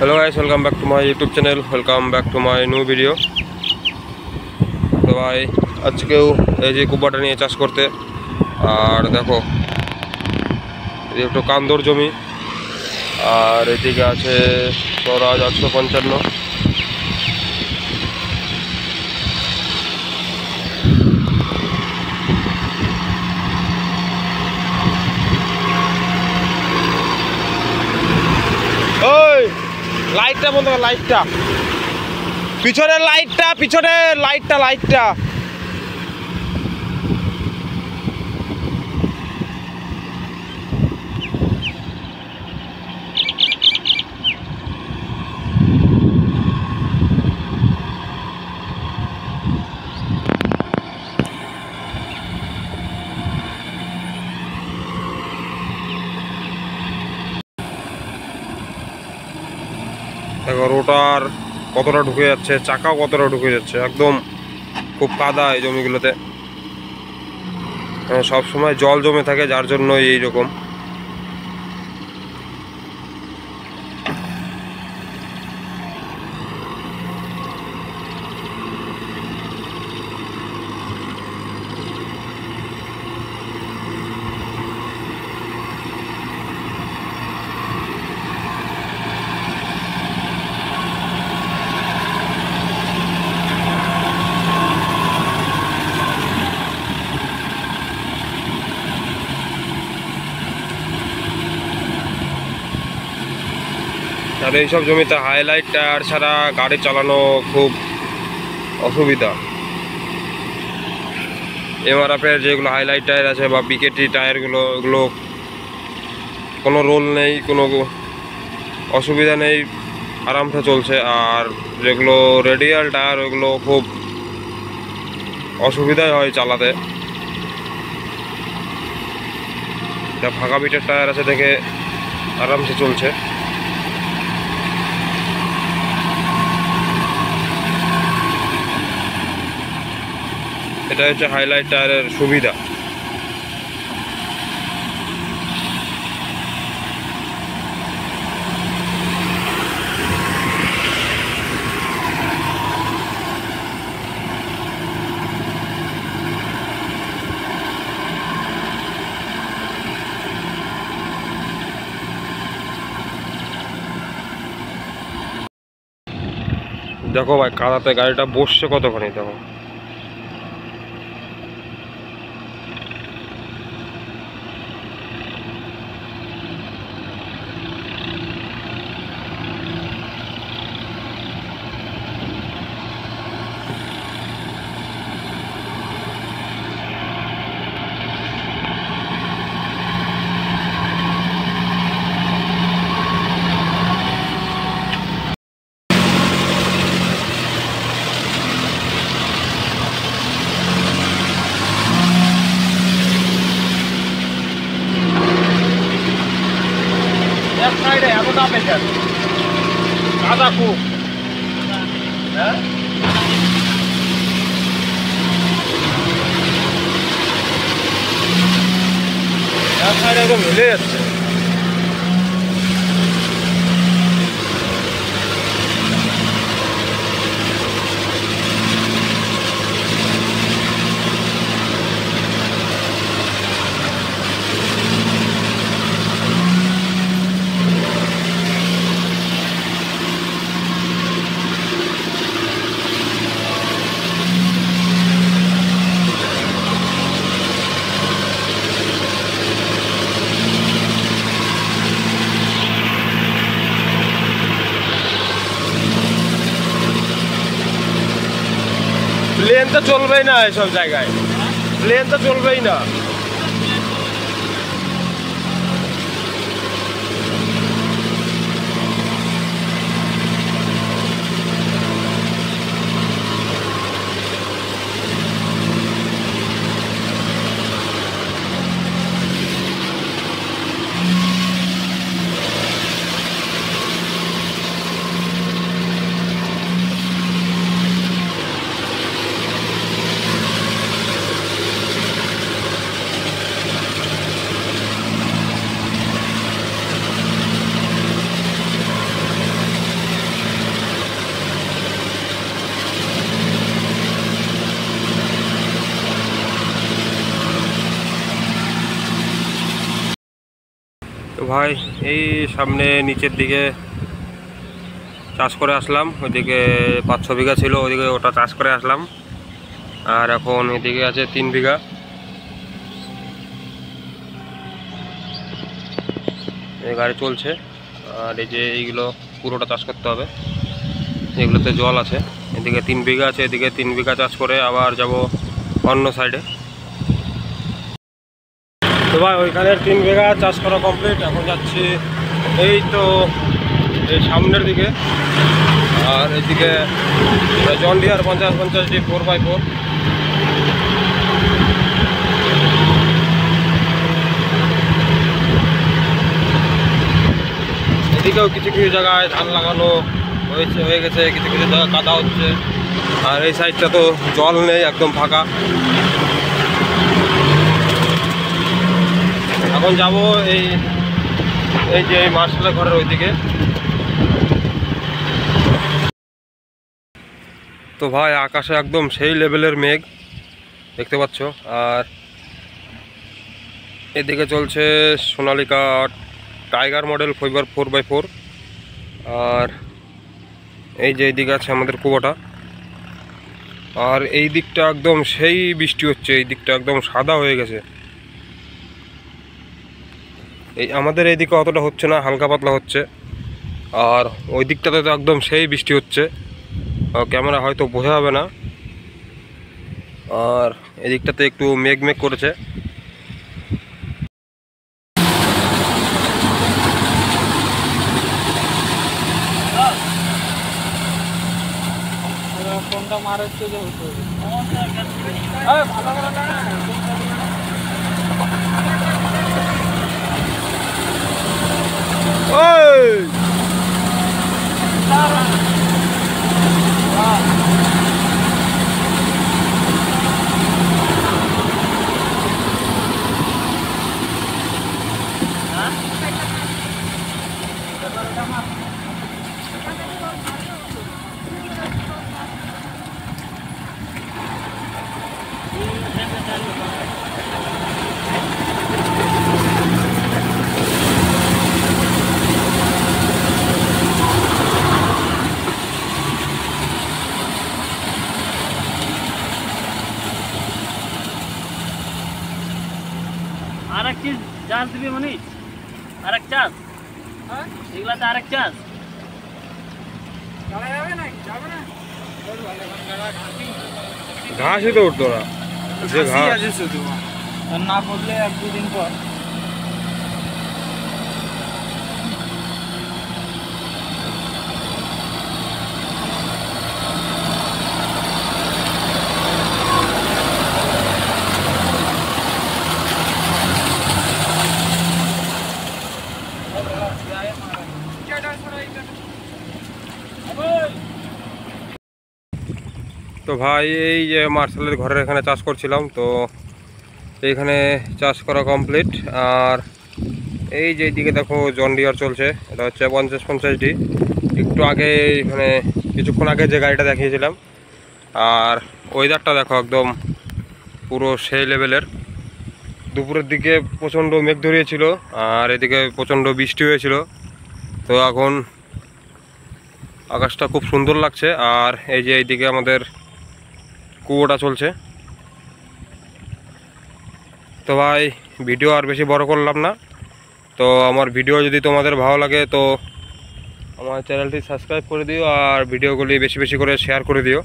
Hello guys, welcome back to my YouTube channel. Welcome back to my new video. তো ভাই আজকেও এই যে কুবাটা নিয়ে চাষ করতে, আর দেখো এই একটু কান্দর জমি, আর এদিকে আছে স্বরাজ 855। ওই লাইটটা বন্ধ কর, লাইটটা পিছনের লাইটটা, পিছনের লাইটটা দেখো রোটার কতটা ঢুকে যাচ্ছে, চাকাও কতটা ঢুকে যাচ্ছে। একদম খুব কাদা এই জমিগুলোতে, সব সময় জল জমে থাকে, যার জন্য এইরকম। আর এইসব জমিতে হাইলাইট টায়ার ছাড়া গাড়ি চালানো খুব অসুবিধা। এমআরএফের যেগুলো হাইলাইট টায়ার আছে বা বিকেটি টায়ারগুলো, এগুলো কোনো রোল নেই, কোনো অসুবিধা নেই, আরামসে চলছে। আর যেগুলো রেডিয়াল টায়ার, ওইগুলো খুব অসুবিধাই হয় চালাতে। যা ফাঁকা বিটের টায়ার আছে দেখে আরামসে চলছে। এটা হচ্ছে হাইলাইট টায়ারের সুবিধা। দেখো ভাই, কাদাতে গাড়িটা বসছে কতখানি, দেখো। কাদা খুব, হ্যাঁ এক সাইডে একদম মিলে যাচ্ছে। প্লেন তো চলবেই না এসব জায়গায়, প্লেন তো চলবেই না। ভাই এই সামনে নিচের দিকে চাষ করে আসলাম, ওইদিকে 5-6 বিঘা ছিল, ওইদিকে ওটা চাষ করে আসলাম। আর এখন এদিকে আছে 3 বিঘা। এই গাড়ি চলছে। আর এই যে এইগুলো পুরোটা চাষ করতে হবে, এগুলোতে জল আছে। এদিকে 3 বিঘা আছে, এদিকে 3 বিঘা চাষ করে আবার যাব অন্য সাইডে। তো ভাই ওইখানে 3 বিঘা চাষ করা কমপ্লিট। এখন যাচ্ছি এই তো এই সামনের দিকে। আর এদিকে জন ডিয়ার 50-50D 4x4। এদিকেও কিছু কিছু জায়গায় ধান লাগানো হয়ে গেছে, কিছু কিছু জায়গায় কাদা হচ্ছে। আর এই সাইডটা তো জল নেই, একদম ফাঁকা। এখন যাব এই যে মার্শালের ঘরের ওইদিকে। তো ভাই আকাশে একদম সেই লেভেলের মেঘ দেখতে পাচ্ছ। আর এদিকে চলছে সোনালিকা টাইগার মডেল 4x4। আর এই যে এইদিকে আছে আমাদের কুয়োটা। আর এই দিকটা একদম সেই বৃষ্টি হচ্ছে, এই দিকটা একদম সাদা হয়ে গেছে। এই আমাদের এইদিকে অতটা হচ্ছে না, হালকা পাতলা হচ্ছে। আর ওই দিকটাতে তো একদম সেই বৃষ্টি হচ্ছে, ক্যামেরা হয়তো বোঝা যাবে না। আর এদিকটাতে একটু মেঘ মেঘ করেছে। আরেক চিজ চাষ দিবি মনিশ, আরেক চাষ এগুলাতে আরেক চাষ ঘাসই তো উঠতো না, যে ঘাস না করলে 1-2 দিন পর। তো ভাই এই যে মার্শালের ঘরের এখানে চাষ করছিলাম, তো এইখানে চাষ করা কমপ্লিট। আর এই যে এইদিকে দেখো জন ডিয়ার চলছে, এটা হচ্ছে 50-50D। একটু আগে মানে কিছুক্ষণ আগে যে গাড়িটা দেখিয়েছিলাম। আর ওয়েদারটা দেখো একদম পুরো সেই লেভেলের। দুপুরের দিকে প্রচণ্ড মেঘ ধরিয়েছিল, আর এদিকে প্রচণ্ড বৃষ্টি হয়েছিল। তো এখন আকাশটা খুব সুন্দর লাগছে। আর এই যে এইদিকে আমাদের কুয়োটা চলছে। তো ভাই ভিডিও আর বেশি বড় করলাম না। তো আমার ভিডিও যদি তোমাদের ভালো লাগে তো আমার চ্যানেলটি সাবস্ক্রাইব করে দিও, আর ভিডিওগুলি বেশি বেশি করে শেয়ার করে দিও।